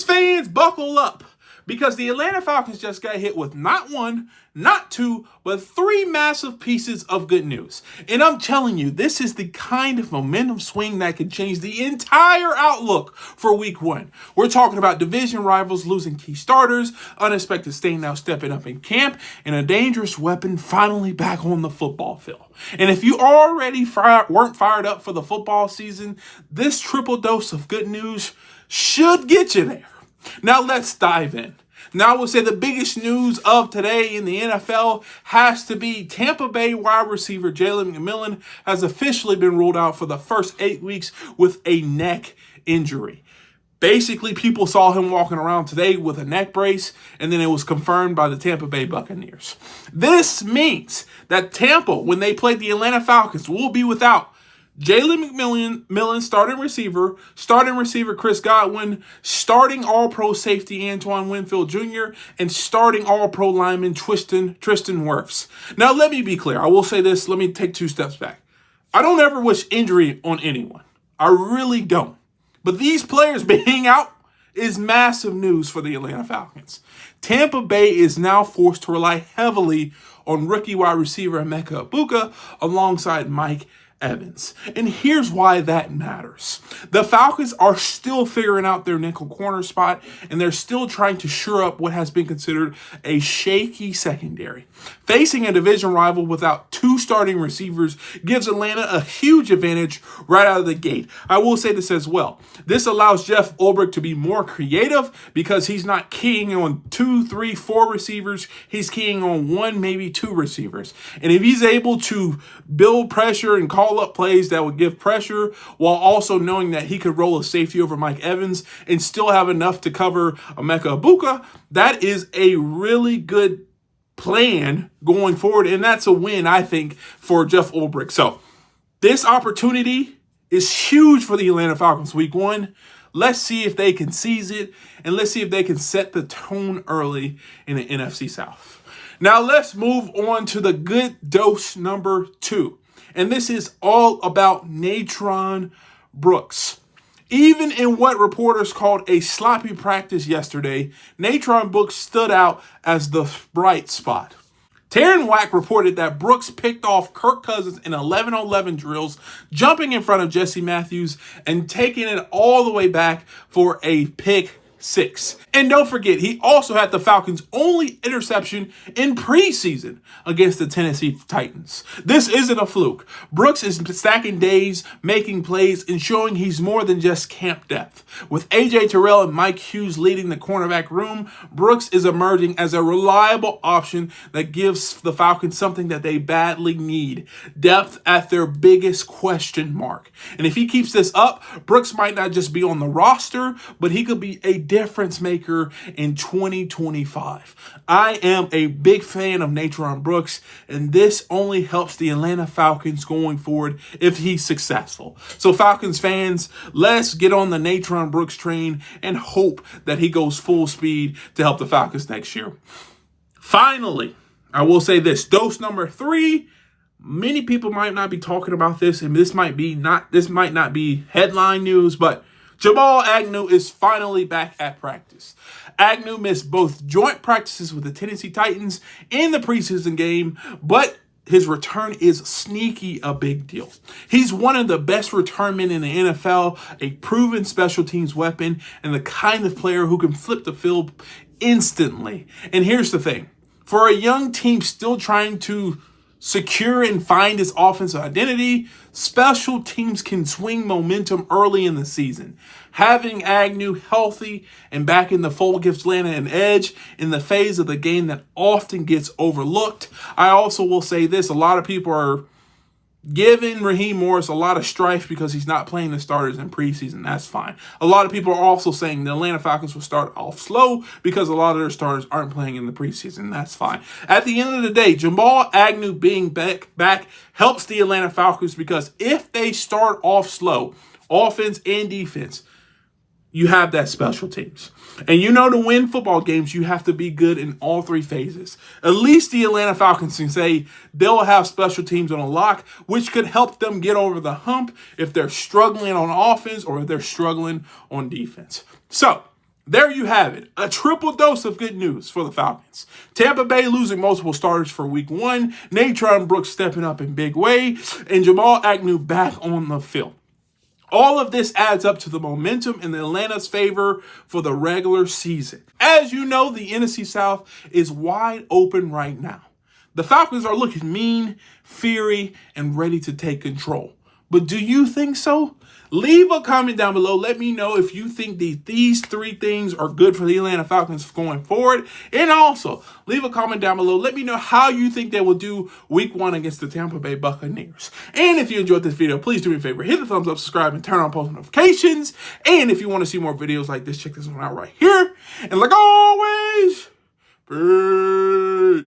Falcons fans, buckle up, because the Atlanta Falcons just got hit with not one, not two, but three massive pieces of good news. And I'm telling you, this is the kind of momentum swing that can change the entire outlook for week one. We're talking about division rivals losing key starters, unexpected standout stepping up in camp, and a dangerous weapon finally back on the football field. And if you already weren't fired up for the football season, this triple dose of good news should get you there. Now let's dive in. Now I will say the biggest news of today in the NFL has to be Tampa Bay wide receiver Jalen McMillan has officially been ruled out for the first 8 weeks with a neck injury. Basically, people saw him walking around today with a neck brace, and then it was confirmed by the Tampa Bay Buccaneers. This means that Tampa, when they play the Atlanta Falcons, will be without Jalen McMillan, starting receiver Chris Godwin, starting All-Pro safety Antoine Winfield Jr., and starting All-Pro lineman Tristan Wirfs. Now, let me be clear. I will say this. Let me take 2 steps back. I don't ever wish injury on anyone. I really don't. But these players being out is massive news for the Atlanta Falcons. Tampa Bay is now forced to rely heavily on rookie wide receiver Emeka Egbuka alongside Mike Evans. And here's why that matters. The Falcons are still figuring out their nickel corner spot, and they're still trying to shore up what has been considered a shaky secondary. Facing a division rival without 2 starting receivers gives Atlanta a huge advantage right out of the gate. I will say this as well. This allows Jeff Ulbrich to be more creative because he's not keying on 2, 3, 4 receivers. He's keying on 1, maybe 2 receivers. And if he's able to build pressure and call up plays that would give pressure while also knowing that he could roll a safety over Mike Evans and still have enough to cover Emeka Egbuka, that is a really good plan going forward, and that's a win, I think, for Jeff Ulbrich. So this opportunity is huge for the Atlanta Falcons week one. Let's see if they can seize it, and let's see if they can set the tone early in the NFC South. Now let's move on to the good dose number 2. And this is all about Natron Brooks. Even in what reporters called a sloppy practice yesterday, Natron Brooks stood out as the bright spot. Taryn Wack reported that Brooks picked off Kirk Cousins in 11-on-11 drills, jumping in front of Jesse Matthews and taking it all the way back for a pick 6. And don't forget, he also had the Falcons' only interception in preseason against the Tennessee Titans. This isn't a fluke. Brooks is stacking days, making plays, and showing he's more than just camp depth. With A.J. Terrell and Mike Hughes leading the cornerback room, Brooks is emerging as a reliable option that gives the Falcons something that they badly need: depth at their biggest question mark. And if he keeps this up, Brooks might not just be on the roster, but he could be a difference maker in 2025. I am a big fan of Natron Brooks, and this only helps the Atlanta Falcons going forward if he's successful. So Falcons fans, let's get on the Natron Brooks train and hope that he goes full speed to help the Falcons next year. Finally, I will say this, dose number 3. Many people might not be talking about this, and this might not be headline news, but Jamal Agnew is finally back at practice. Agnew missed both joint practices with the Tennessee Titans in the preseason game, but his return is sneaky a big deal. He's one of the best return men in the NFL, a proven special teams weapon, and the kind of player who can flip the field instantly. And here's the thing. For a young team still trying to secure and find his offensive identity, special teams can swing momentum early in the season. Having Agnew healthy and back in the fold gives Atlanta an edge in the phase of the game that often gets overlooked. I also will say this, a lot of people are giving Raheem Morris a lot of strife because he's not playing the starters in preseason. That's fine. A lot of people are also saying the Atlanta Falcons will start off slow because a lot of their starters aren't playing in the preseason. That's fine. At the end of the day, Jamal Agnew being back helps the Atlanta Falcons because if they start off slow, offense and defense, you have that special teams. And you know, to win football games, you have to be good in all 3 phases. At least the Atlanta Falcons can say they'll have special teams on a lock, which could help them get over the hump if they're struggling on offense or if they're struggling on defense. So There you have it, a triple dose of good news for the Falcons. Tampa Bay losing multiple starters for week 1, Natron Brooks stepping up in big way, and Jamal Agnew back on the field. All of this adds up to the momentum in Atlanta's favor for the regular season. As you know, the NFC South is wide open right now. The Falcons are looking mean, fiery, and ready to take control. But do you think so? Leave a comment down below. Let me know if you think these 3 things are good for the Atlanta Falcons going forward. And also, leave a comment down below. Let me know how you think they will do week 1 against the Tampa Bay Buccaneers. And if you enjoyed this video, please do me a favor. Hit the thumbs up, subscribe, and turn on post notifications. And if you want to see more videos like this, check this one out right here. And like always, peace.